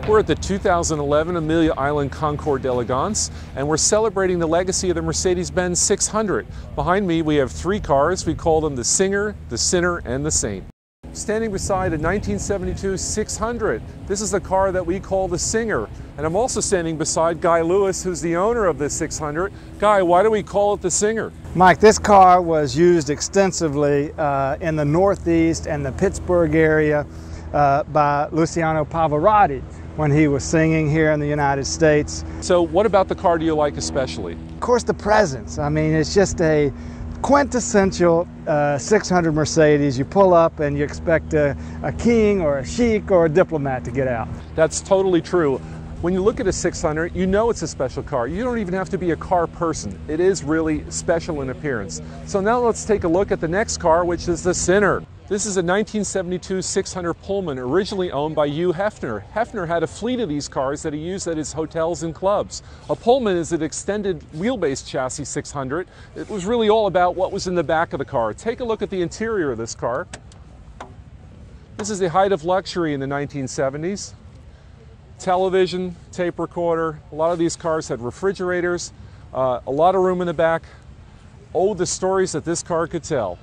We're at the 2011 Amelia Island Concours d'Elegance, and we're celebrating the legacy of the Mercedes-Benz 600. Behind me, we have three cars. We call them the Singer, the Sinner, and the Saint. Standing beside a 1972 600. This is the car that we call the Singer. And I'm also standing beside Guy Lewis, who's the owner of this 600. Guy, why do we call it the Singer? Mike, this car was used extensively in the Northeast and the Pittsburgh area by Luciano Pavarotti when he was singing here in the United States. So what about the car do you like especially? Of course, the presence. I mean, it's just a quintessential 600 Mercedes. You pull up and you expect a king or a sheik or a diplomat to get out. That's totally true. When you look at a 600, you know it's a special car. You don't even have to be a car person. It is really special in appearance. So now let's take a look at the next car, which is the Sinner. This is a 1972 600 Pullman, originally owned by Hugh Hefner. Hefner had a fleet of these cars that he used at his hotels and clubs. A Pullman is an extended wheelbase chassis 600. It was really all about what was in the back of the car. Take a look at the interior of this car. This is the height of luxury in the 1970s. Television, tape recorder. A lot of these cars had refrigerators, a lot of room in the back. Oh, the stories that this car could tell.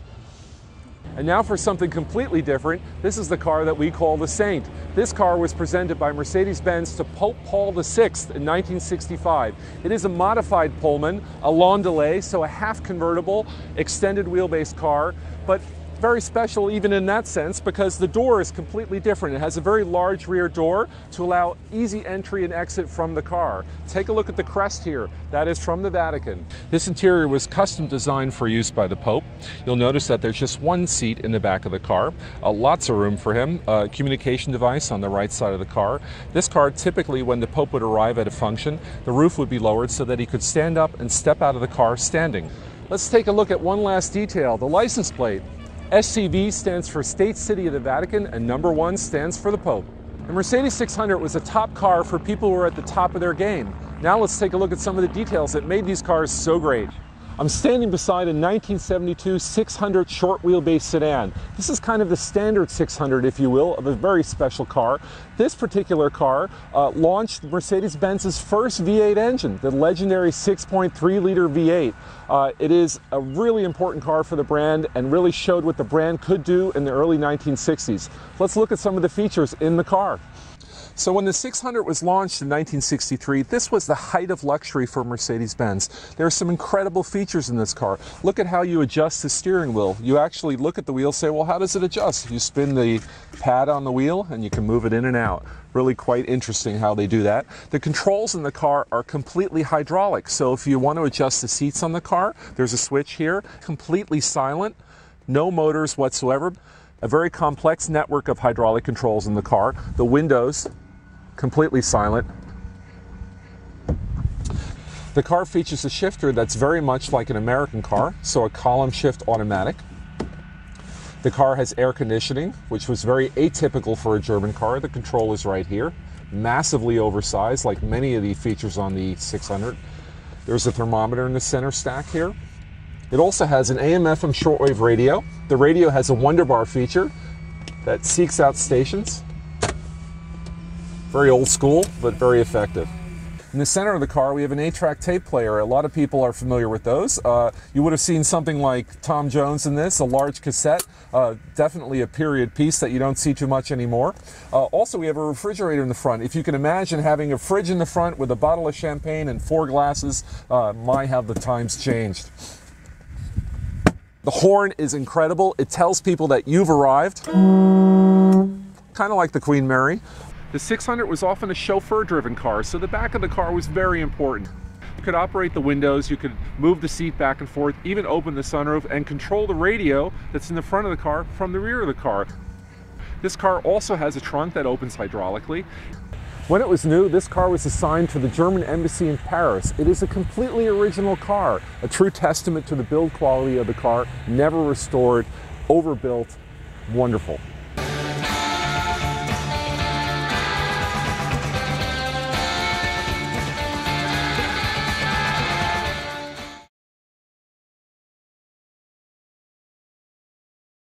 And now for something completely different, this is the car that we call the Saint. This car was presented by Mercedes-Benz to Pope Paul VI in 1965. It is a modified Pullman, a Landaulet, so a half convertible, extended wheelbase car, but very special even in that sense because the door is completely different. It has a very large rear door to allow easy entry and exit from the car. Take a look at the crest here. That is from the Vatican. This interior was custom designed for use by the Pope. You'll notice that there's just one seat in the back of the car. Lots of room for him. A communication device on the right side of the car. This car, typically when the Pope would arrive at a function, the roof would be lowered so that he could stand up and step out of the car standing. Let's take a look at one last detail, the license plate. SCV stands for State City of the Vatican, and number 1 stands for the Pope. The Mercedes 600 was a top car for people who were at the top of their game. Now let's take a look at some of the details that made these cars so great. I'm standing beside a 1972 600 short wheelbase sedan. This is kind of the standard 600, if you will, of a very special car. This particular car launched Mercedes-Benz's first V8 engine, the legendary 6.3-liter V8. It is a really important car for the brand and really showed what the brand could do in the early 1960s. Let's look at some of the features in the car. So when the 600 was launched in 1963, this was the height of luxury for Mercedes-Benz. There are some incredible features in this car. Look at how you adjust the steering wheel. You actually look at the wheel and say, well, how does it adjust? You spin the pad on the wheel and you can move it in and out. Really quite interesting how they do that. The controls in the car are completely hydraulic. So if you want to adjust the seats on the car, there's a switch here. Completely silent, no motors whatsoever. A very complex network of hydraulic controls in the car. The windows, completely silent. The car features a shifter that's very much like an American car, so a column shift automatic. The car has air conditioning, which was very atypical for a German car. The control is right here. Massively oversized, like many of the features on the 600. There's a thermometer in the center stack here. It also has an AM/FM shortwave radio. The radio has a Wonderbar feature that seeks out stations. Very old school, but very effective. In the center of the car, we have an 8-track tape player. A lot of people are familiar with those. You would have seen something like Tom Jones in this, a large cassette. Definitely a period piece that you don't see too much anymore. Also, we have a refrigerator in the front. If you can imagine having a fridge in the front with a bottle of champagne and 4 glasses, my, have the times changed. The horn is incredible. It tells people that you've arrived. Kind of like the Queen Mary. The 600 was often a chauffeur-driven car, so the back of the car was very important. You could operate the windows, you could move the seat back and forth, even open the sunroof, and control the radio that's in the front of the car from the rear of the car. This car also has a trunk that opens hydraulically. When it was new, this car was assigned to the German embassy in Paris. It is a completely original car, a true testament to the build quality of the car, never restored, overbuilt, wonderful.